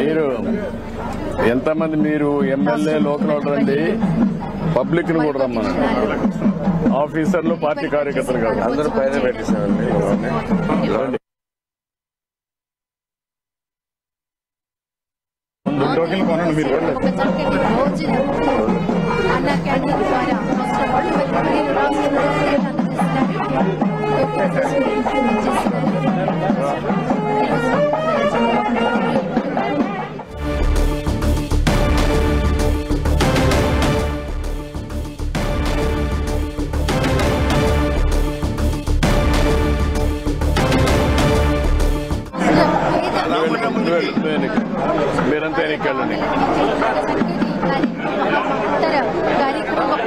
మీరు ఎంతమంది మీరు ఎమ్మెల్యే లోకల్ రండి, పబ్లిక్ ని కూడా రమ్మని, ఆఫీసర్లు పార్టీ కార్యకర్తలు కాదు అందరూ పైన పెట్టేసారండి. ముందు టోకెన్ కొనండి మీరు. మీరంతా ఎన్నికెళ్ళండి.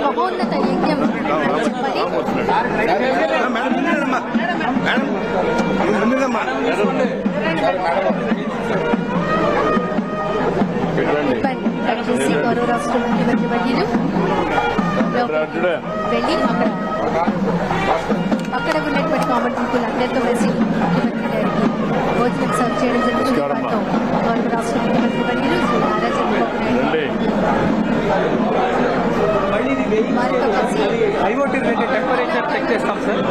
మహోన్నత యజ్ఞం గౌరవ రాష్ట్ర ముఖ్యమంత్రి వర్యులు వెళ్ళి అక్కడ ఉన్నటువంటి కామన్ పీపుల్ అందరితో కలిసి ముఖ్యమంత్రి గారికి భోజనం సర్వ్ చేయడం జరుగుతుంది. గౌరవ రాష్ట్ర ముఖ్యమంత్రి వర్యులు Shri Nara Chandrababu Naidu IoT related temperature check చేస్తాం సార్.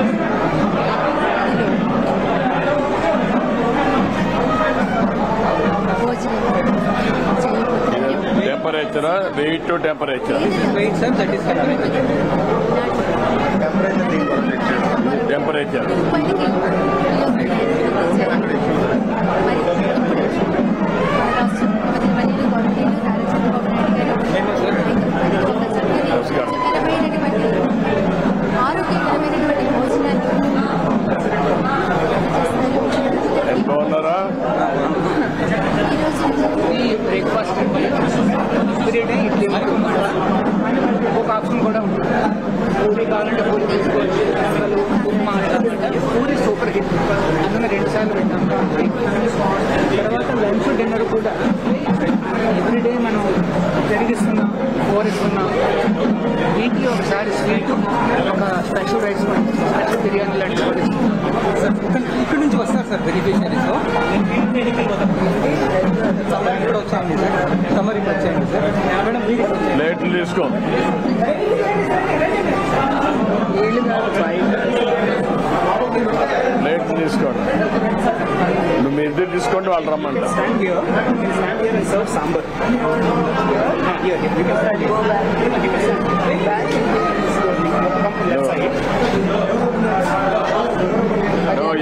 టెంపరేచరా weight to temperature weight sir, that is temperature. ఆరోగ్యకరమైనటువంటి భోజనాన్ని ఎంత ఉన్నారా? బ్రేక్ఫాస్ట్ ఇడ్లీ ఒక ఆప్షన్ కూడా ఉంటుంది. పూరి కావాలంటే పూరి తీసుకోవచ్చు, ఉప్మా పూరి సూపర్ హిట్ అందులో 2 సార్లు పెట్టాం. తర్వాత లంచ్ డిన్నర్ కూడా ఎవ్రీడే మనం జరిగిస్తున్నాం, కోరిస్తున్నాం. వీక్లీ ఒకసారి స్వీట్, ఒక స్పెషల్ రైస్, స్పెషల్ బిర్యానీ లాంటి కూడా ఇక్కడ నుంచి వస్తారు సార్ బెనిఫిషియరీస్. సమ్మర్ కూడా వచ్చాము సార్, సమ్మర్ ఇంకా వచ్చాయండి సార్. మేడం ప్లేట్లు తీసుకో. ప్లేట్లు తీసుకోండి. నువ్వు మీ ఇద్దరు తీసుకోండి, వాళ్ళు రమ్మంటారు. సాంబార్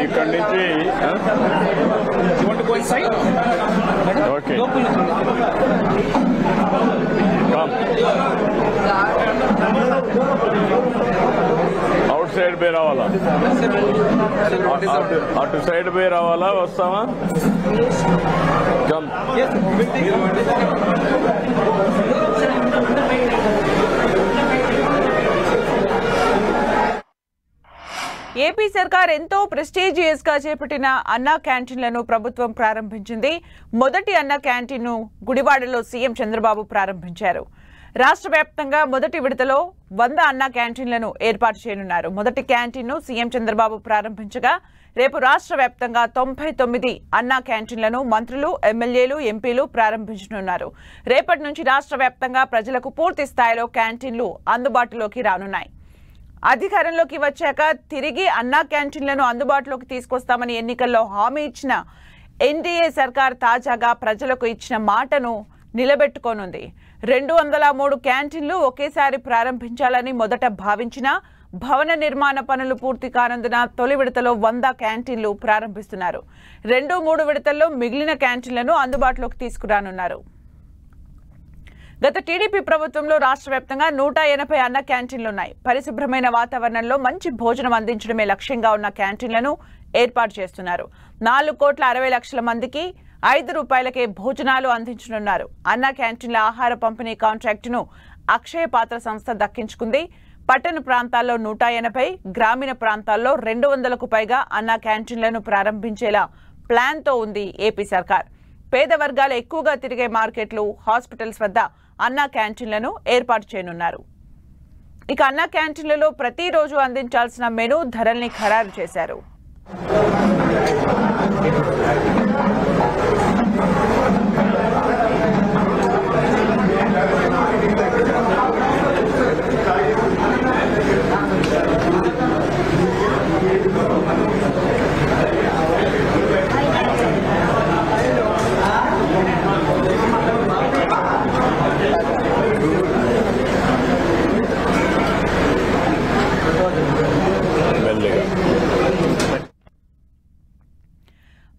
ఇక్కడి నుంచి ఓకే అవుట్ సైడ్ పోయి రావాలా? అటు సైడ్ పోయి రావాలా? వస్తావా? కమ్. ఏపీ సర్కార్ ఎంతో ప్రెస్టీజియస్ గా చేపట్టిన అన్నా క్యాంటీన్లను ప్రభుత్వం ప్రారంభించింది. మొదటి అన్నా క్యాంటీన్ ను గుడివాడలో సీఎం చంద్రబాబు ప్రారంభించారు. రాష్ట్ర వ్యాప్తంగా మొదటి విడతలో 100 అన్నా క్యాంటీన్లను ఏర్పాటు చేయనున్నారు. మొదటి క్యాంటీన్ ను సీఎం చంద్రబాబు ప్రారంభించగా రేపు రాష్ట్ర వ్యాప్తంగా 99 అన్నా క్యాంటీన్లను మంత్రులు, ఎమ్మెల్యేలు, ఎంపీలు ప్రారంభించనున్నారు. రేపటి నుంచి రాష్ట్ర వ్యాప్తంగా ప్రజలకు పూర్తి స్థాయిలో క్యాంటీన్లు అందుబాటులోకి రానున్నాయి. అధికారంలోకి వచ్చాక తిరిగి అన్నా క్యాంటీన్లను అందుబాటులోకి తీసుకొస్తామని ఎన్నికల్లో హామీ ఇచ్చిన ఎన్డీఏ సర్కార్ తాజాగా ప్రజలకు ఇచ్చిన మాటను నిలబెట్టుకోనుంది. 203 క్యాంటీన్లు ఒకేసారి ప్రారంభించాలని మొదట భావించిన భవన నిర్మాణ పనులు పూర్తి కానందున తొలి విడతలో 100 క్యాంటీన్లు ప్రారంభిస్తున్నారు. 2-3 విడతల్లో మిగిలిన క్యాంటీన్లను అందుబాటులోకి తీసుకురానున్నారు. గత టీడీపీ ప్రభుత్వంలో రాష్ట్ర వ్యాప్తంగా 180 అన్న క్యాంటీన్లున్నాయి. పరిశుభ్రమైన వాతావరణంలో మంచి భోజనం అందించడమే లక్ష్యంగా ఉన్న క్యాంటీన్లను ఏర్పాటు చేస్తున్నారు. 4,60,00,000 మందికి 5 రూపాయలకే భోజనాలు అందించనున్నారు. అన్న క్యాంటీన్ల ఆహార పంపిణీ కాంట్రాక్టును అక్షయ పాత్ర సంస్థ దక్కించుకుంది. పట్టణ ప్రాంతాల్లో 180, గ్రామీణ ప్రాంతాల్లో 200కు పైగా అన్న క్యాంటీన్లను ప్రారంభించేలా ప్లాన్తో ఉంది ఏపీ సర్కార్. పేద వర్గాలు ఎక్కువగా తిరిగే మార్కెట్లు, హాస్పిటల్స్ వద్ద అన్నా క్యాంటీన్లను ఏర్పాటు చేయనున్నారు. ఇక అన్నా క్యాంటీన్లలో ప్రతిరోజు అందించాల్సిన మెనూ ధరల్ని ఖరారు చేశారు.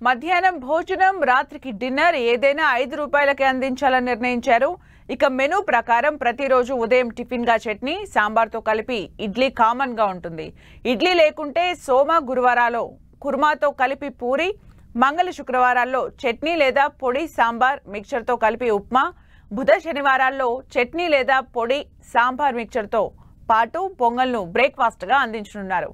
మధ్యాహ్నం భోజనం, రాత్రికి డిన్నర్ ఏదైనా 5 రూపాయలకే అందించాలని నిర్ణయించారు. ఇక మెనూ ప్రకారం ప్రతిరోజు ఉదయం టిఫిన్ గా చట్నీ, సాంబార్తో కలిపి ఇడ్లీ కామన్ గా ఉంటుంది. ఇడ్లీ లేకుంటే సోమ, గురువారాల్లో కుర్మాతో కలిపి పూరి, మంగళ శుక్రవారాల్లో చట్నీ లేదా పొడి సాంబార్ మిక్చర్తో కలిపి ఉప్మా, బుధ శనివారాల్లో చట్నీ లేదా పొడి సాంబార్ మిక్చర్తో పాటు పొంగల్ను బ్రేక్ఫాస్ట్గా అందించనున్నారు.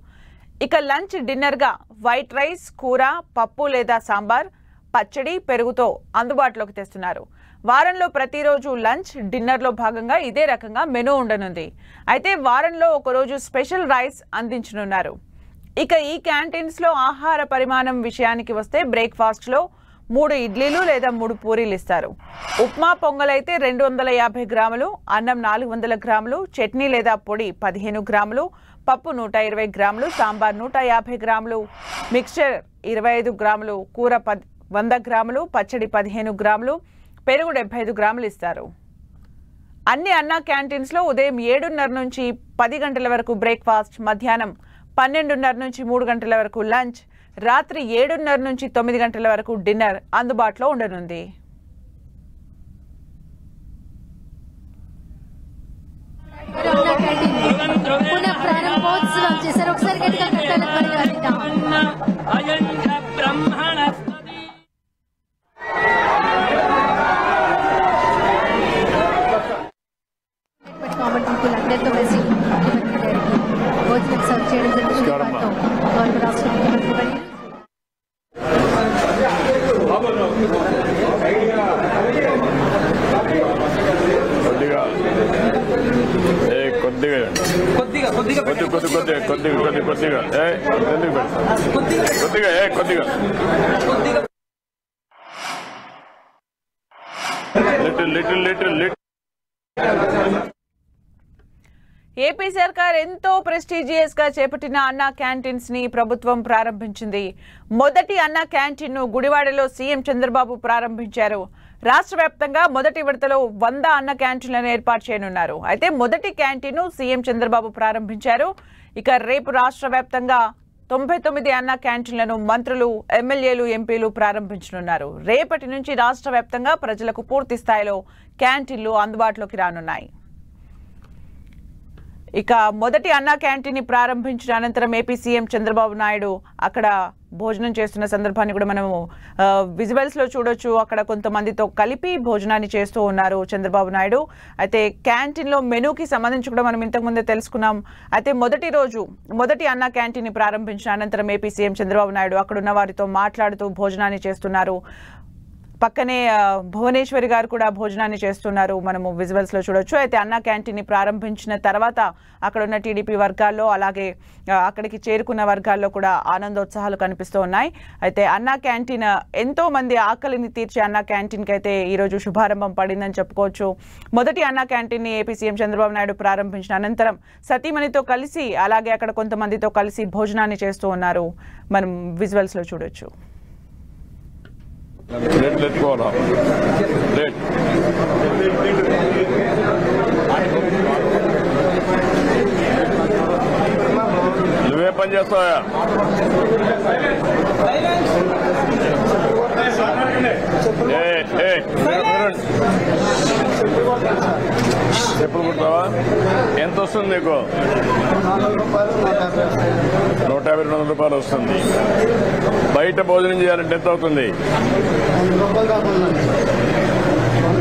ఇక లంచ్, డిన్నర్గా వైట్ రైస్, కూర, పప్పు లేదా సాంబార్, పచ్చడి, పెరుగుతో అందుబాటులోకి తెస్తున్నారు. వారంలో ప్రతిరోజు లంచ్, డిన్నర్లో భాగంగా ఇదే రకంగా మెనూ ఉండనుంది. అయితే వారంలో ఒకరోజు స్పెషల్ రైస్ అందించనున్నారు. ఇక ఈ క్యాంటీన్స్లో ఆహార పరిమాణం విషయానికి వస్తే బ్రేక్ఫాస్ట్లో 3 ఇడ్లీలు లేదా 3 పూరీలు ఇస్తారు. ఉప్మా, పొంగల్ అయితే 250 గ్రాములు, అన్నం 400 గ్రాములు, చట్నీ లేదా పొడి 15 గ్రాములు, పప్పు 120 గ్రాములు, సాంబార్ 150 గ్రాములు, మిక్స్చర్ 25 గ్రాములు, కూర 100 గ్రాములు, పచ్చడి 15 గ్రాములు, పెరుగు 75 గ్రాములు ఇస్తారు. అన్ని అన్నా క్యాంటీన్స్లో ఉదయం 7:30 నుంచి 10 గంటల వరకు బ్రేక్ఫాస్ట్, మధ్యాహ్నం 12:30 నుంచి 3 గంటల వరకు లంచ్, రాత్రి 7:30 నుంచి 9 గంటల వరకు డిన్నర్ అందుబాటులో ఉండనుంది. ప్రారంభోత్సవం చేశారు. ఒకసారి గట్టిగా అందరితో కలిసి ముఖ్యమంత్రి గారికి భోజనం సర్వ్ చేయడం జరుగుతుంది. గౌరవ రాష్ట్ర ముఖ్యమంత్రి ఏపీ సర్కార్ ఎంతో ప్రెస్టీజియస్ గా చేపట్టిన అన్నా క్యాంటీన్స్ ని ప్రభుత్వం ప్రారంభించింది. మొదటి అన్నా క్యాంటీన్ ను గుడివాడలో సీఎం చంద్రబాబు ప్రారంభించారు. రాష్ట్ర వ్యాప్తంగా మొదటి విడతలో 100 అన్న క్యాంటీన్లను ఏర్పాటు చేయనున్నారు. అయితే మొదటి క్యాంటీన్ ను సీఎం చంద్రబాబు ప్రారంభించారు. ఇక రేపు రాష్ట్ర వ్యాప్తంగా 99 అన్న క్యాంటీన్లను మంత్రులు, ఎమ్మెల్యేలు, ఎంపీలు ప్రారంభించనున్నారు. రేపటి నుంచి రాష్ట్ర వ్యాప్తంగా ప్రజలకు పూర్తి స్థాయిలో క్యాంటీన్లు అందుబాటులోకి రానున్నాయి. ఇక మొదటి అన్నా క్యాంటీన్ ని ప్రారంభించిన అనంతరం ఏపీ సీఎం చంద్రబాబు నాయుడు అక్కడ భోజనం చేస్తున్న సందర్భాన్ని కూడా మనము విజువల్స్ లో చూడొచ్చు. అక్కడ కొంతమందితో కలిపి భోజనాన్ని చేస్తూ ఉన్నారు చంద్రబాబు నాయుడు. అయితే క్యాంటీన్ లో మెనూకి సంబంధించి కూడా మనం ఇంతకు ముందే తెలుసుకున్నాం. అయితే మొదటి అన్నా క్యాంటీన్ ని ప్రారంభించిన అనంతరం ఏపీ సీఎం చంద్రబాబు నాయుడు అక్కడున్న వారితో మాట్లాడుతూ భోజనాన్ని చేస్తున్నారు. పక్కనే భువనేశ్వరి గారు కూడా భోజనాన్ని చేస్తున్నారు, మనము విజువల్స్ లో చూడొచ్చు. అయితే అన్నా క్యాంటీన్ ని ప్రారంభించిన తర్వాత అక్కడ ఉన్న టీడీపీ వర్గాల్లో, అలాగే అక్కడికి చేరుకున్న వర్గాల్లో కూడా ఆనందోత్సాహాలు కనిపిస్తూ ఉన్నాయి. అయితే అన్నా క్యాంటీన్ ఎంతో మంది ఆకలిని తీర్చే అన్నా క్యాంటీన్ కి అయితే ఈ రోజు శుభారంభం పడిందని చెప్పుకోవచ్చు. మొదటి అన్నా క్యాంటీన్ ని ఏపీ సీఎం చంద్రబాబు నాయుడు ప్రారంభించిన అనంతరం సతీమణితో కలిసి, అలాగే అక్కడ కొంతమందితో కలిసి భోజనాన్ని చేస్తూ ఉన్నారు, మనం విజువల్స్ లో చూడొచ్చు. నువ్వే పని చేస్తావా? చెప్పులు కుట్టావా? ఎంత వస్తుంది నీకు? 150-200 రూపాయలు వస్తుంది. బయట భోజనం చేయాలంటే ఎంత అవుతుంది? 100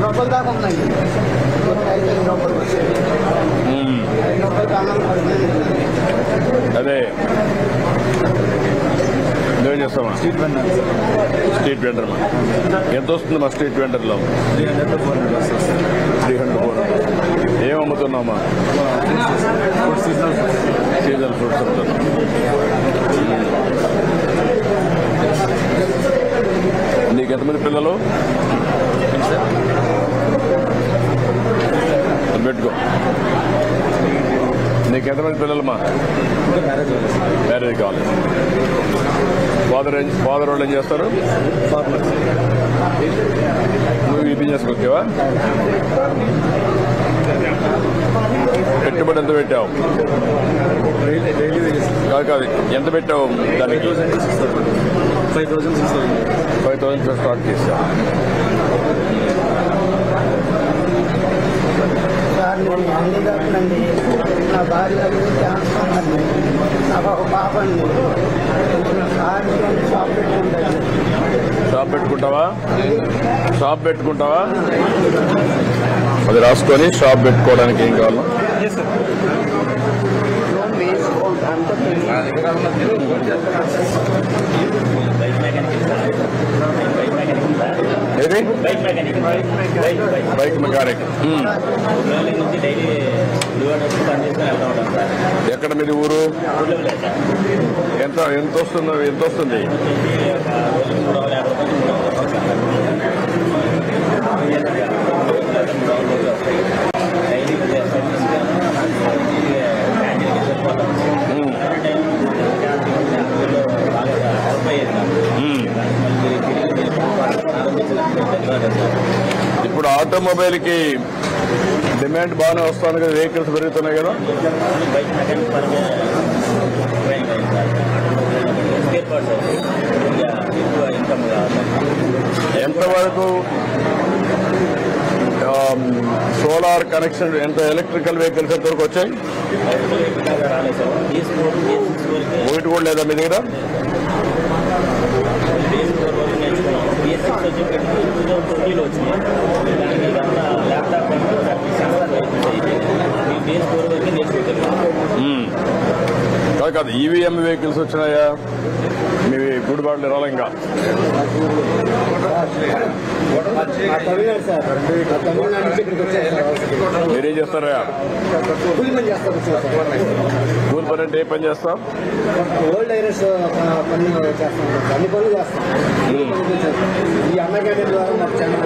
రూపాయలు దాకా ఉన్నాయి. అదే నువ్వేం చేస్తావా? Street vendor. ఎంత వస్తుంది మా స్ట్రీట్ వెండర్లో? 300-400. ఏం అమ్ముతున్నామా? సీజనల్ ఫ్రూట్స్ అమ్ముతున్నా. నీకు ఎంతమంది పిల్లలు? పెట్టుకో. నీకు ఎంతమంది పిల్లలమ్మా? మ్యారేజ్ కావాలి. ఫాదర్ వాళ్ళు ఏం చేస్తారు? నువ్వు ఈ బిజినెస్ వచ్చావా? పెట్టుబడి ఎంత పెట్టావు? కాదు ఎంత పెట్టావు దానికి? 5,000 స్టార్ట్ చేశావు. సార్ నేను అన్ని కాకుండా నా భార్య క్యాన్సర్ ఉందండి, నాకు ఒక పాప అండి. షాప్ పెట్టుకుంటాను. షాప్ పెట్టుకుంటావా? షాప్ పెట్టుకుంటావా? అది రాసుకొని షాప్ పెట్టుకోవడానికి ఏం కావాలో ఏది? Bike mechanic. ఎక్కడ మీది ఊరు? ఎంత వస్తుంది? ఇప్పుడు ఆటోమొబైల్ కి డిమాండ్ బాగానే వస్తుంది కదా, వెహికల్స్ పెరుగుతున్నాయి కదా. ఎంతవరకు సోలార్ కనెక్షన్, ఎంత ఎలక్ట్రికల్ వెహికల్స్ ఎంతవరకు వచ్చాయి? ఒకటి కూడా లేదా మీ దగ్గర? కాదు ఈవీఎం వెహికల్స్ వచ్చినాయా మీ గుడివాడలో? రాలంగా మీరేం చేస్తారా? కూలి పని అంటే ఏ పని చేస్తాం? ఓల్డ్ ఐరస్ పని చేస్తాం, అన్ని పనులు చేస్తాం. ఈ అన్నగడ్డ ద్వారా మాకు చాలా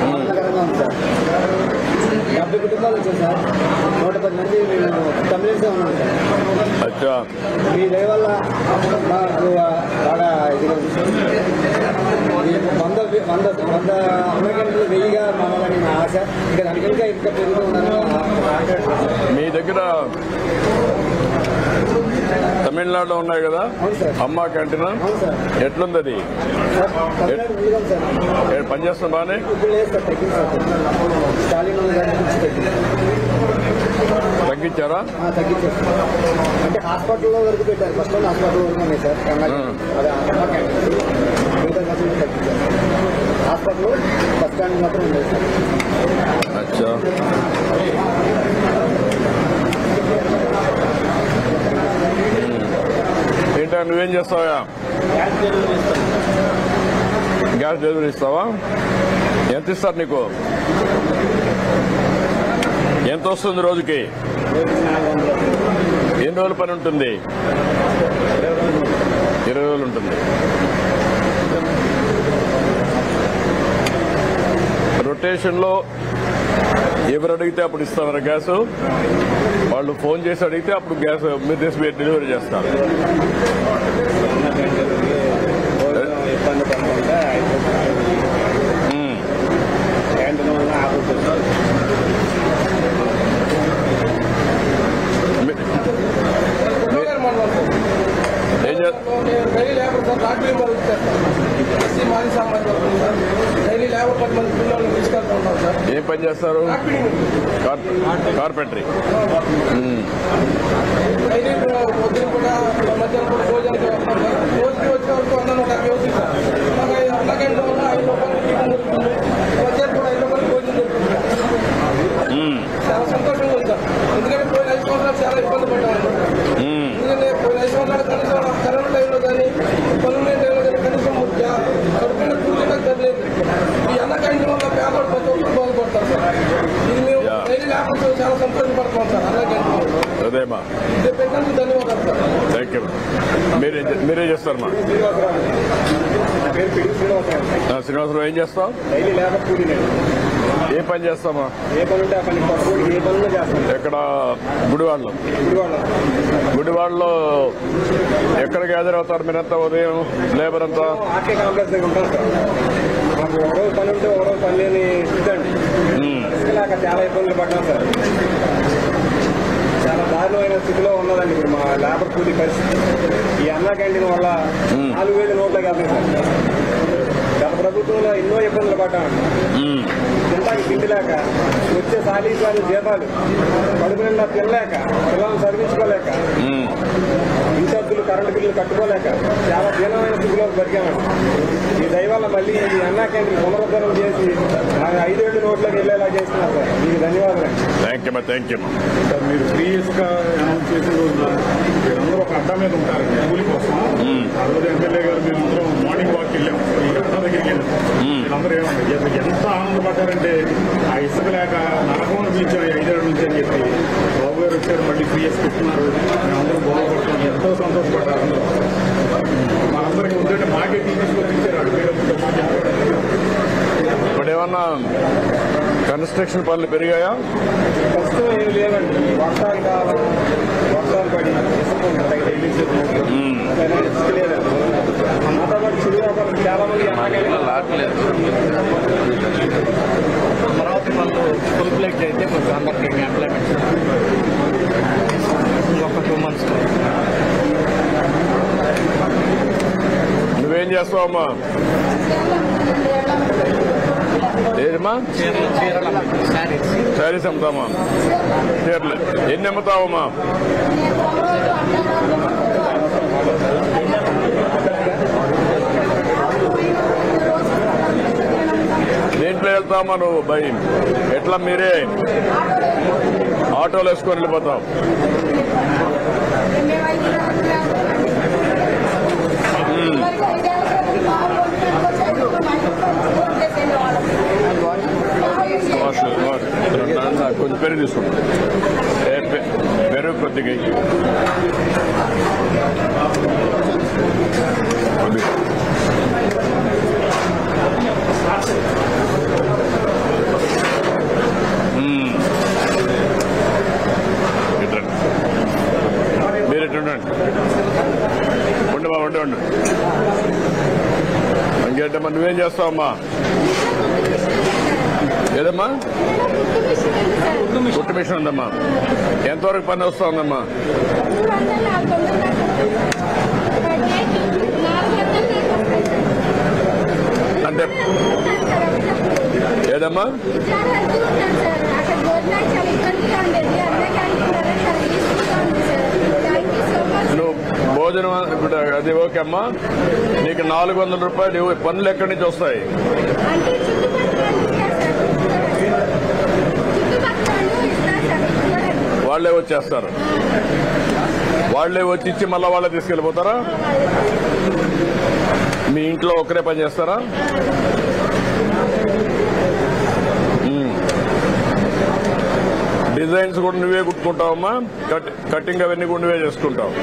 ఆనందకరంగా ఉంది సార్. 70 కుటుంబాలు వచ్చాయి సార్. 110 మంది మేము తమిళన్సే ఉన్నాం సార్. అచ్చా, మీ దయ వల్ల మాకు బాగా ఇదిగా ఉంది సార్. 100 అన్నగడ్డలు 1000గా మావాలని నా ఆశ. ఇంకా దానికి ఇంకా పెరుగుతుందని మీ దగ్గర తమిళనాడులో ఉన్నాయి కదా అమ్మా క్యాంటీన్, ఎట్లుంది అది? పనిచేస్తాం బాగానే? తగ్గించారా? తగ్గించారు అంటే హాస్పిటల్లో వరకు పెట్టారు. ఫస్ట్ హాస్పిటల్ వరకు ఉన్నాయి సార్. తగ్గించారు. హాస్పిటల్ బస్ స్టాండ్ మాత్రం ఉన్నాయి సార్. అచ్చా, ఏంటా నువ్వేం చేస్తావా? గ్యాస్ డెలివరీ ఇస్తావా? ఎంత ఇస్తారు నీకు? ఎంత వస్తుంది రోజుకి? ఎన్ని రోజుల పని ఉంటుంది? 20 రోజులు ఉంటుంది. రొటేషన్ లో ఎవరు అడిగితే అప్పుడు ఇస్తారా గ్యాస్? వాళ్ళు ఫోన్ చేసి అడిగితే అప్పుడు గ్యాస్ మీరు డెలివరీ చేస్తారు. Daily labour sir, lottery SC మాజీ సామాజిక డైలీ లేబర్ 10 మంది పిల్లలు తీసుకెళ్తూ ఉంటాం సార్. ఏం పని చేస్తారు? కార్పెంటరీ. డైలీ పొద్దున కూడా మధ్యాహ్నం కూడా భోజనానికి వస్తాం సార్. రోజుకి వచ్చే వరకు 150 అవుతుంది సార్. అన్నగంటలో ఉన్న 5 రూపాయలు టిఫిన్ దొరుకుతుంది. మధ్యాహ్నం కూడా 5 రూపాయలు భోజనం దొరుకుతుంది. చాలా సంతోషంగా ఉంది సార్. ఎందుకంటే పోయిన 5 సంవత్సరాలు చాలా ఇబ్బంది పడ్డాము. ఎందుకంటే పోయిన 5 సంవత్సరాలు కనీసం కరోనా టైంలో కానీ పనులు టైంలో కానీ కనీసం కడుపున పూర్తిగా తెలియదు. ఈ అన్న క్యాంటీన్ వల్ల పేపర్ ప్రతి ఒక్కరు బాగుపడతారు సార్. ఇది మేము డైలీ లేకపోతే చాలా సంతోషపడుతున్నాం సార్. అన్న క్యాంటీన్ అదేమా, ఇది పెట్టినందుకు ధన్యవాదాలు సార్. Thank you. మీరేం చేస్తారమ్మా? శ్రీనివాసరావు, ఏం చేస్తావు? డైలీ లేబర్ కూలీ. ఏ పని చేస్తామా? ఏ పని ఉంటే ఆ పని, ఏ పనులు చేస్తాం. ఎక్కడ? గుడివాడలో. గుడివాడలో ఎక్కడ గ్యాదర్ అవుతారు మీరంతా? ఉదయం లేబర్ అంతా ఆర్కే కాంప్లెక్స్ దగ్గర ఉంటాం సార్. మాకు ఒకరోజు పని ఉంటే ఒకరోజు పని లేని స్థితి అండి. చాలా ఇబ్బందులు పడ్డాం సార్. చాలా బాగా దారుణమైన స్థితిలో ఉన్నదండి ఇప్పుడు మా లేబర్ కూలీ పరిస్థితి. ఈ అన్నా క్యాంటీన్ వల్ల 4,000 నోట్లకి వెళ్తాయి సార్. గత ప్రభుత్వంలో ఎన్నో ఇబ్బందులు పడ్డామండి. తింటాకి తిండి లేక, వచ్చే సాలీసాలు జీతాలు కడుపు నిండా తినలేక, పిల్లలను చదివించుకోలేక, ఇన్ఛార్జీలు కరెంటు బిల్లులు కట్టుకోలేక చాలా దీనమైన స్థితిలో బతికామండి. ఈ దయవల్ల మళ్ళీ ఈ అన్నా క్యాంటీన్ పునరుద్ధరణ చేసి 5 ఏళ్ళు నోట్లోకి వెళ్ళేలా చేస్తున్నారు సార్. మీకు ధన్యవాదాలు. Thank you. సార్ మీరు 3 years గా అనౌన్స్ చేసిన రోజున మీరందరూ ఒక అడ్డా మీద ఉంటారు కూలి కోసం. ఆ రోజు ఎమ్మెల్యే గారు మేమందరం మార్నింగ్ వాక్ వెళ్ళాం, ఈ అడ్డా దగ్గరికి వెళ్ళాం. వీళ్ళందరూ ఏమంటారు ఎంత ఆనందపడ్డారంటే ఆ ఇసుక లేక నరకం పీల్చారు 5 ఏళ్ళ నుంచి అని చెప్పి బాబు గారు వచ్చారు, మళ్ళీ 3 years ఇస్తున్నారు, మేమందరం బాగుపడుతున్నాం, ఎంతో సంతోషపడ్డారు అందరూ. మనందరికీ ఉందంటే మాకే తీసుకొని ఇచ్చారు ఇప్పుడు ఏమన్నా కన్స్ట్రక్షన్ పనులు పెరిగాయా? ప్రస్తుతం ఏమి లేవండి. వర్షాలు కాలం, వర్షాలు పడి ఇసుక లేదండి. అంతా పాటు చిరు వ్యాపారం చాలా మంది అమరావతి పనులు ఫుల్ ప్లేట్ అయితే కొంచెం అందరికీ ఎంప్లాయ్మెంట్ ఇంకొక 2 months. నువ్వేం చేస్తావమ్మా? ఏదమ్మా? శారీస్ అమ్ముతామా? చీరలు ఎన్ని అమ్ముతావమ్మా? దేంట్లో వెళ్తామా నువ్వు? భయ ఎట్లా మీరే ఆటోలు వేసుకొని వెళ్ళిపోతావు? కొంచెం పెరుగు తీసుకుంటా, పెరుగు కొద్దిగా మీరు ఎట్లా ఉండండి. ఉండు ఇంకేంటమ్మా? నువ్వేం చేస్తావమ్మా? ఏదమ్మా? కుట్టు మిషన్ ఉందమ్మా. ఎంతవరకు పని వస్తా ఉందమ్మా? అంటే ఏదమ్మా? నువ్వు భోజనం ఇప్పుడు అది ఓకే అమ్మా. నీకు 400 రూపాయలు పనులు ఎక్కడి నుంచి వస్తాయి? వాళ్లే వచ్చేస్తారు. వాళ్లే వచ్చి ఇచ్చి మళ్ళా వాళ్ళే తీసుకెళ్లిపోతారా? మీ ఇంట్లో ఒకరే పని చేస్తారా? డిజైన్స్ కూడా నువ్వే కుట్టుకుంటావమ్మా? కటింగ్ అవన్నీ కూడా నువ్వే చేసుకుంటావు?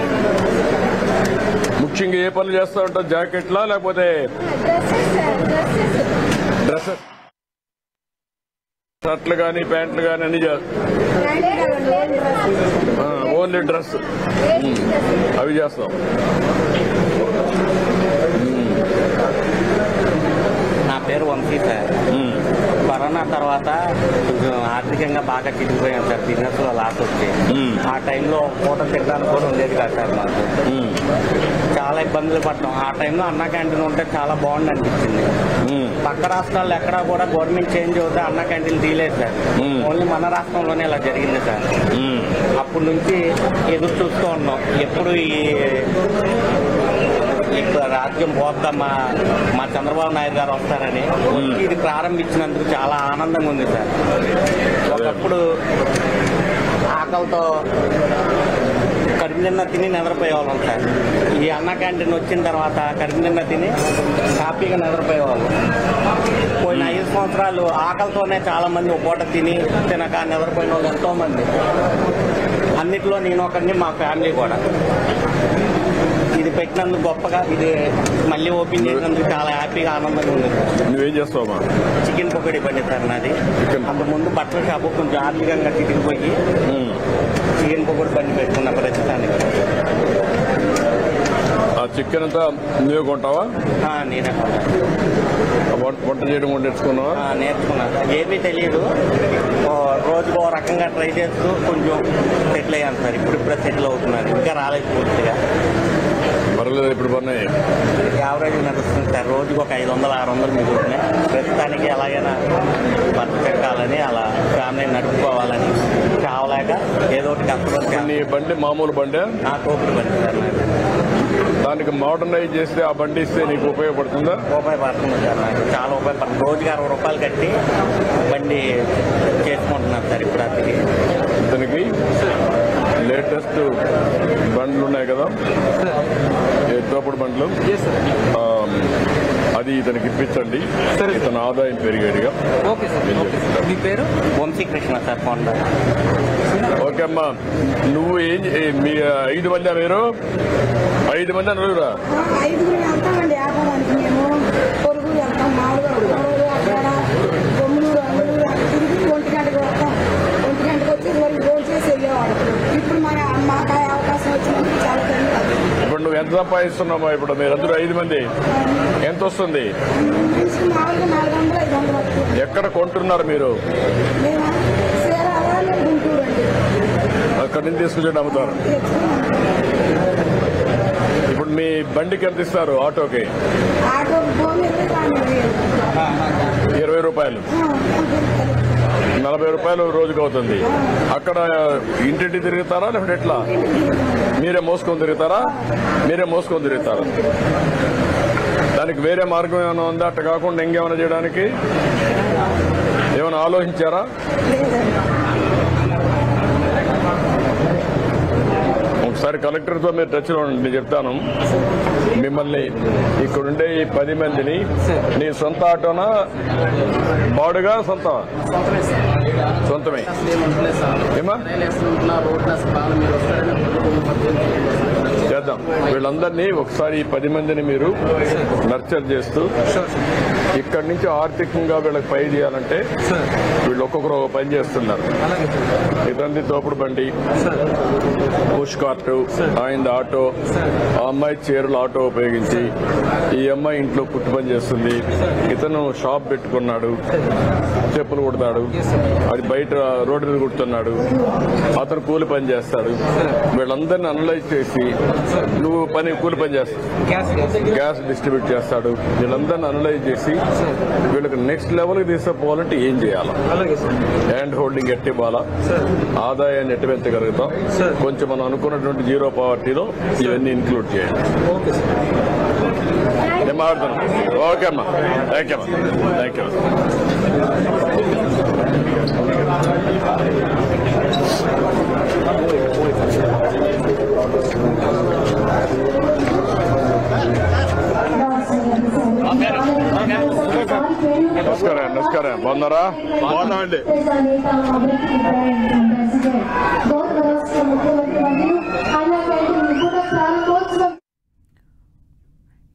ముఖ్యంగా ఏ పనులు చేస్తా ఉంటావు? జాకెట్లా లేకపోతే డ్రెస్సెస్, షర్ట్లు కానీ ప్యాంట్లు కానీ అన్ని ఓన్లీ డ్రెస్ అవి చేస్తాం. నా పేరు వంశీ సార్. కరోనా తర్వాత కొంచెం ఆర్థికంగా బాగా చిరిగిపోయాం సార్. బిజినెస్ లో లాస్ వచ్చి ఆ టైంలో పూట తినడానికి కూడా ఉండేది కాదు సార్. మాకు చాలా ఇబ్బందులు పడ్డాం. ఆ టైంలో అన్నా క్యాంటీన్ ఉంటే చాలా బాగుంది అనిపించింది. పక్క రాష్ట్రాల్లో ఎక్కడా కూడా గవర్నమెంట్ చేంజ్ అవుతే అన్నా క్యాంటీన్ తీయలేదు సార్. ఓన్లీ మన రాష్ట్రంలోనే ఇలా జరిగింది సార్. అప్పటి నుంచి ఎదురు చూస్తూ ఉన్నాం ఎప్పుడు ఇప్పుడు రాజ్యం పోద్దాం మా చంద్రబాబు నాయుడు గారు వస్తారని. ఇది ప్రారంభించినందుకు చాలా ఆనందంగా ఉంది సార్. ఒకప్పుడు ఆకలితో కడుపు నిన్న తిని నిద్రపోయేవాళ్ళం సార్. ఈ అన్నా క్యాంటీన్ వచ్చిన తర్వాత కడుపు నిన్న తిని హ్యాపీగా నిద్రపోయేవాళ్ళం. పోయిన 5 సంవత్సరాలు ఆకలితోనే చాలా మంది ఒక పూట తినక నిద్రపోయిన వాళ్ళు ఎంతో మంది. అన్నిట్లో నేను ఒకరిని, మా ఫ్యామిలీ కూడా. ఇది పెట్టినందుకు గొప్పగా, ఇది మళ్ళీ ఓపెన్ చేసినందుకు చాలా హ్యాపీగా ఆనందంగా ఉంది. నువ్వేం చేస్తావమ్మా? చికెన్ పకోడీ బండి సార్ నాది. అంతకుముందు బట్టల షాపు కొంచెం ఆర్థికంగా తిరిగిపోయి చికెన్ పకోడీ బండి పెట్టుకున్న ప్రస్తుతానికి. ఆ చికెన్ అంతా నువ్వే కొంటావా? నేనే కొంటాను. వంట చేయడం నేర్చుకున్నావా? నేర్చుకున్నాను. ఏమీ తెలియదు. రోజుకో రకంగా ట్రై చేస్తూ కొంచెం సెటిల్ అయ్యాను సార్. ఇప్పుడిప్పుడే సెటిల్ అవుతున్నాను. ఇంకా రాలేదు పూర్తిగా. పర్లేదు, ఇప్పుడు పన్నాయి యావరేజ్ నడుస్తుంది సార్. రోజుకు ఒక 500-600 మిగులుతున్నాయి. ప్రస్తుతానికి ఎలాగైనా బతకాలని, అలా ఫ్యామిలీ నడుపుకోవాలని కావలేక ఏదో ఒకటి కష్టపడి. బండి మామూలు బండి? తోపుడు బండి సార్. దానికి మోడర్నైజ్ చేస్తే ఆ బండి ఇస్తే నీకు ఉపయోగపడుతుందా? ఉపయోగపడుతుంది సార్. నాకు చాలా ఉపయోగపడుతుంది. రోజుకి 60 రూపాయలు కట్టి బండి చేసుకుంటున్నాను సార్. ఇప్పుడు అతనికి ఇతనికి లేటెస్ట్ బండ్లు ఉన్నాయి కదా, తోపుడు బండ్లు, అది ఇతనికి ఇప్పించండి. ఇతని ఆదాయం పెరిగేదిగా. Okay sir. మీ పేరు? వంశీకృష్ణ సార్. కొండ. ఓకే అమ్మా, నువ్వు మీ 5 మంది మీరు 5 మంది నలుగురా? 5 వెళ్తామండి వ్యాపారానికి. మేము పొరుగురు వెళ్తాం, మామూలుగా అక్కడ బొమ్మలూరు అల్లూరు తిరిగి 1 గంటకు వస్తాం. 1 గంటకు వచ్చి ఫోన్ చేసి వెళ్ళేవాడు. ఇప్పుడు మాకు అవకాశం వచ్చినందుకు చాలా ధన్యవాదాలు. ఇప్పుడు నువ్వు ఎంత సంపాదిస్తున్నావా? ఇప్పుడు మీరందరూ 5 మంది ఎంత వస్తుంది? మామూలుగా 400-500 వస్తుంది. ఎక్కడ కొంటున్నారు మీరు? మేము శ్రీరామ గుంటూరు అండి. అక్కడి నుంచి తీసుకొచ్చి అమ్ముతారు. ఇప్పుడు మీ బండికి ఎంత ఇస్తారు? ఆటోకి ఆటో భూమి 20 రూపాయలు, 40 రూపాయలు రోజుకి అవుతుంది. అక్కడ ఇంటింటి తిరుగుతారా లేకపోతే ఎట్లా? మీరే మోసుకొని తిరుగుతారా? దానికి వేరే మార్గం ఏమైనా ఉందా? అట్ట కాకుండా ఇంకేమైనా చేయడానికి ఏమైనా ఆలోచించారా? ఒకసారి కలెక్టర్తో మీరు టచ్లో ఉండండి. నేను చెప్తాను, మిమ్మల్ని ఇక్కడుండే ఈ 10 మందిని నీ సొంత ఆటోనా, బాడుగా సొంతమే? ఏమా చేద్దాం. వీళ్ళందరినీ ఒకసారి ఈ 10 మందిని మీరు నర్చర్ చేస్తూ ఇక్కడి నుంచి ఆర్థికంగా వీళ్ళకి పై చేయాలంటే వీళ్ళు ఒక్కొక్కరు పని చేస్తున్నారు. ఇతని తోపుడు బండి, పుష్ కార్టు, ఆయన ఆటో, ఆ అమ్మాయి చీరలు ఆటో ఉపయోగించి, ఈ అమ్మాయి ఇంట్లో కుట్టు పని చేస్తుంది, ఇతను షాప్ పెట్టుకున్నాడు, చెప్పులు కుడతాడు, అది బయట రోడ్డు మీద కుడుతున్నాడు, అతను కూలి పని చేస్తాడు. వీళ్ళందరినీ అనలైజ్ చేసి నువ్వు కూలి పని చేస్తావు, గ్యాస్ డిస్ట్రిబ్యూట్ చేస్తాడు. వీళ్ళందరినీ అనలైజ్ చేసి వీళ్ళకి నెక్స్ట్ లెవెల్కి తీసుకుపోవాలంటే ఏం చేయాలి? హ్యాండ్ హోల్డింగ్ ఎట్టి బాలా, ఆదాయాన్ని ఎట్టి పెంచగలుగుతాం, కొంచెం మనం అనుకున్నటువంటి జీరో పావర్టీలో ఇవన్నీ ఇంక్లూడ్ చేయండి. నేను మాట్లాడుతున్నాను. ఓకే అమ్మా, థ్యాంక్ యూ అమ్మా, థ్యాంక్ యూ. నమస్కారం. బాగున్నారా? బాగున్నామండి.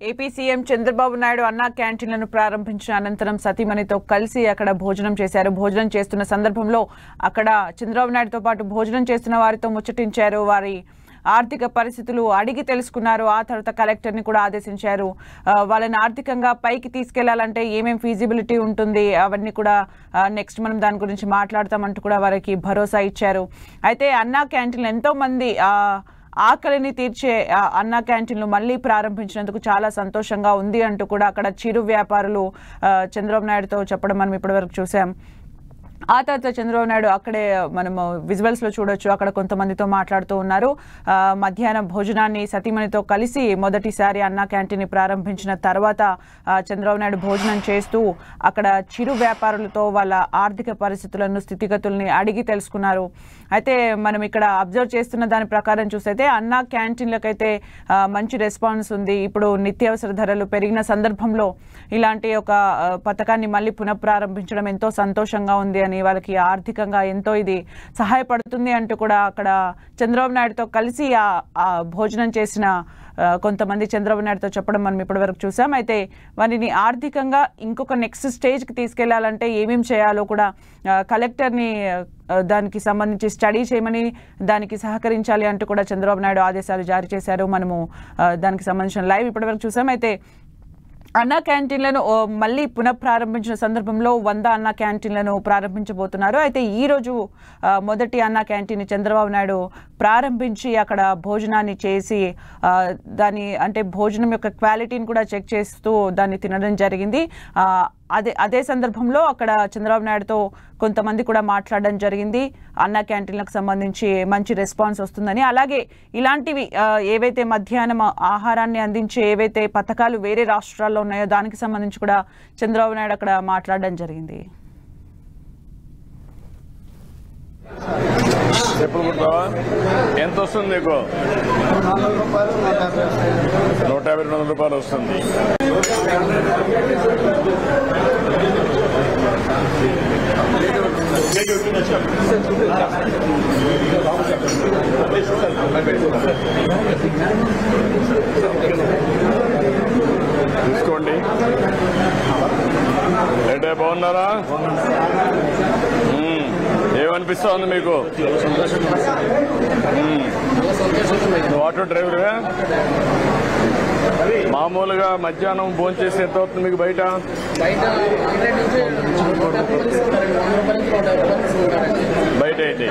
ఏపీ సీఎం చంద్రబాబు నాయుడు అన్నా క్యాంటీన్లను ప్రారంభించిన అనంతరం సతీమణితో కలిసి అక్కడ భోజనం చేశారు. భోజనం చేస్తున్న సందర్భంలో అక్కడ చంద్రబాబు నాయుడుతో పాటు భోజనం చేస్తున్న వారితో ముచ్చటించారు. వారి ఆర్థిక పరిస్థితులు అడిగి తెలుసుకున్నారు. ఆ తర్వాత కలెక్టర్ని కూడా ఆదేశించారు. వాళ్ళని ఆర్థికంగా పైకి తీసుకెళ్లాలంటే ఏమేం ఫీజిబిలిటీ ఉంటుంది అవన్నీ కూడా నెక్స్ట్ మనం దాని గురించి మాట్లాడతామంటూ కూడా వారికి భరోసా ఇచ్చారు. అయితే అన్నా క్యాంటీన్లు ఎంతో మంది ఆకలిని తీర్చే అన్నా క్యాంటీన్లు మళ్ళీ ప్రారంభించినందుకు చాలా సంతోషంగా ఉంది అంటూ కూడా అక్కడ చిరు వ్యాపారులు చంద్రబాబు నాయుడుతో చెప్పడం మనం ఇప్పటివరకు చూసాం. ఆ తర్వాత చంద్రబాబు నాయుడు అక్కడే మనము విజువల్స్ లో చూడొచ్చు, అక్కడ కొంతమందితో మాట్లాడుతూ ఉన్నారు. మధ్యాహ్నం భోజనాన్ని సతీమణితో కలిసి మొదటిసారి అన్నా క్యాంటీన్ ప్రారంభించిన తర్వాత చంద్రబాబు నాయుడు భోజనం చేస్తూ అక్కడ చిరు వ్యాపారులతో వాళ్ళ ఆర్థిక పరిస్థితులను, స్థితిగతుల్ని అడిగి తెలుసుకున్నారు. అయితే మనం ఇక్కడ అబ్జర్వ్ చేస్తున్న దాని ప్రకారం చూస్తే అన్నా క్యాంటీన్లకైతే మంచి రెస్పాన్స్ ఉంది. ఇప్పుడు నిత్యావసర ధరలు పెరిగిన సందర్భంలో ఇలాంటి ఒక పథకాన్ని మళ్ళీ పునఃప్రారంభించడం ఎంతో సంతోషంగా ఉంది అని, వాళ్ళకి ఆర్థికంగా ఎంతో ఇది సహాయపడుతుంది అంటూ కూడా అక్కడ చంద్రబాబు నాయుడుతో కలిసి ఆ భోజనం చేసిన కొంతమంది చంద్రబాబు నాయుడుతో చెప్పడం మనం ఇప్పటివరకు చూసాం. అయితే వారిని ఆర్థికంగా ఇంకొక నెక్స్ట్ స్టేజ్కి తీసుకెళ్లాలంటే ఏమేమి చేయాలో కూడా కలెక్టర్ని దానికి సంబంధించి స్టడీ చేయమని, దానికి సహకరించాలి అంటూ కూడా చంద్రబాబు నాయుడు ఆదేశాలు జారీ చేశారు. మనము దానికి సంబంధించిన లైవ్ ఇప్పటివరకు చూసాం. అయితే అన్నా క్యాంటీన్లను మళ్ళీ పునఃప్రారంభించిన సందర్భంలో 100 అన్నా క్యాంటీన్లను ప్రారంభించబోతున్నారు. అయితే ఈరోజు మొదటి అన్నా క్యాంటీన్ చంద్రబాబు నాయుడు ప్రారంభించి అక్కడ భోజనాన్ని చేసి దాని అంటే భోజనం యొక్క క్వాలిటీని కూడా చెక్ చేస్తూ దాన్ని తినడం జరిగింది. అదే సందర్భంలో అక్కడ చంద్రబాబు నాయుడుతో కొంతమంది కూడా మాట్లాడడం జరిగింది. అన్నా క్యాంటీన్లకు సంబంధించి మంచి రెస్పాన్స్ వస్తుందని, అలాగే ఇలాంటివి ఏవైతే మధ్యాహ్నం ఆహారాన్ని అందించే ఏవైతే పథకాలు వేరే రాష్ట్రాల్లో ఉన్నాయో దానికి సంబంధించి కూడా చంద్రబాబు నాయుడు అక్కడ మాట్లాడడం జరిగింది. ఎప్పుడు కుడతావా? ఎంత వస్తుంది నీకు? 150-200 రూపాయలు వస్తుంది. తీసుకోండి. ఏంటే బాగున్నారా? ఏమనిపిస్తా ఉంది మీకు? ఆటో డ్రైవర్ మామూలుగా మధ్యాహ్నం భోజనం చేసి ఎంత అవుతుంది మీకు బయట? బయట అయితే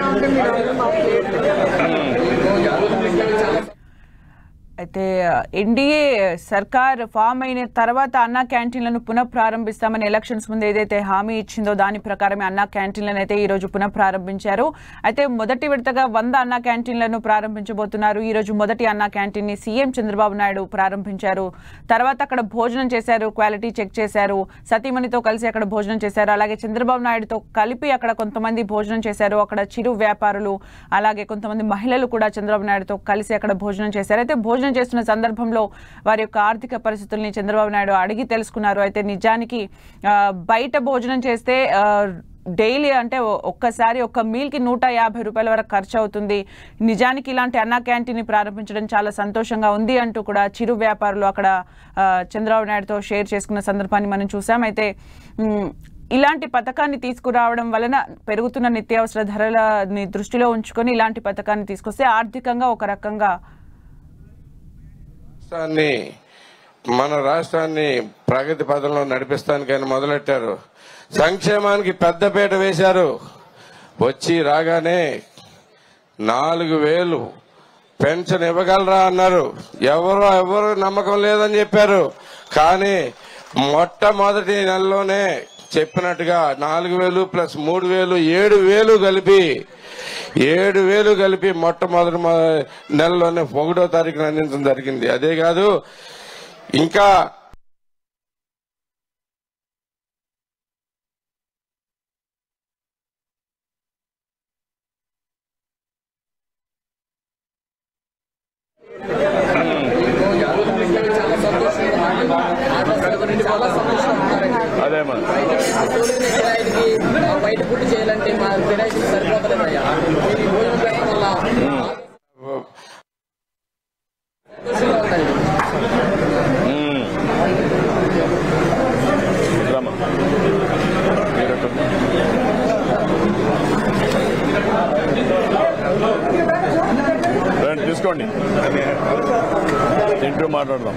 అయితే ఎన్డీఏ సర్కార్ ఫామ్ అయిన తర్వాత అన్నా క్యాంటీన్లను పునఃప్రారంభిస్తామని ఎలక్షన్స్ ముందు ఏదైతే హామీ ఇచ్చిందో దాని ప్రకారమే అన్నా క్యాంటీన్లను అయితే ఈ రోజు పునఃప్రారంభించారు. అయితే మొదటి విడతగా 100 అన్నా క్యాంటీన్లను ప్రారంభించబోతున్నారు. ఈ రోజు మొదటి అన్నా క్యాంటీన్ ని సీఎం చంద్రబాబు నాయుడు ప్రారంభించారు. తర్వాత అక్కడ భోజనం చేశారు, క్వాలిటీ చెక్ చేశారు, సతీమణితో కలిసి అక్కడ భోజనం చేశారు. అలాగే చంద్రబాబు నాయుడుతో కలిపి అక్కడ కొంతమంది భోజనం చేశారు. అక్కడ చిరు వ్యాపారులు అలాగే కొంతమంది మహిళలు కూడా చంద్రబాబు నాయుడుతో కలిసి అక్కడ భోజనం చేశారు. అయితే భోజనం చేస్తున్న సందర్భంలో వారి యొక్క ఆర్థిక పరిస్థితుల్ని చంద్రబాబు నాయుడు అడిగి తెలుసుకున్నారు. అయితే నిజానికి బయట భోజనం చేస్తే డైలీ అంటే ఒక్కసారి ఒక్క మీల్కి 150 రూపాయల వరకు ఖర్చు అవుతుంది. నిజానికి ఇలాంటి అన్నా క్యాంటీన్ ప్రారంభించడం చాలా సంతోషంగా ఉంది అంటూ కూడా చిరు వ్యాపారులు అక్కడ చంద్రబాబు నాయుడుతో షేర్ చేసుకున్న సందర్భాన్ని మనం చూసాం. అయితే ఇలాంటి పథకాన్ని తీసుకురావడం వలన పెరుగుతున్న నిత్యావసర ధరలని దృష్టిలో ఉంచుకొని ఇలాంటి పథకాన్ని తీసుకొస్తే ఆర్థికంగా ఒక రకంగా మన రాష్ట్రాన్ని ప్రగతి పథంలో నడిపిస్తానికైనా మొదలెట్టారు. సంక్షేమానికి పెద్దపీట వేశారు. వచ్చి రాగానే 4000 పెన్షన్ ఇవ్వగలరా అన్నారు. ఎవరు నమ్మకం లేదని చెప్పారు. కానీ మొట్టమొదటి నెలలోనే చెప్పినట్టుగా 4000 ప్లస్ 3000 7,000 కలిపి మొట్టమొదటి నెలలోనే 1వ తారీఖున అందించడం జరిగింది. అదే కాదు ఇంకా అదే మరి బయట ఫుడ్ చేయాలంటే మా కిరాయికి సరిపోతలేదయ్యా. భోజనం పెట్టడం వల్ల తీసుకోండి, తింటూ మాట్లాడదాం.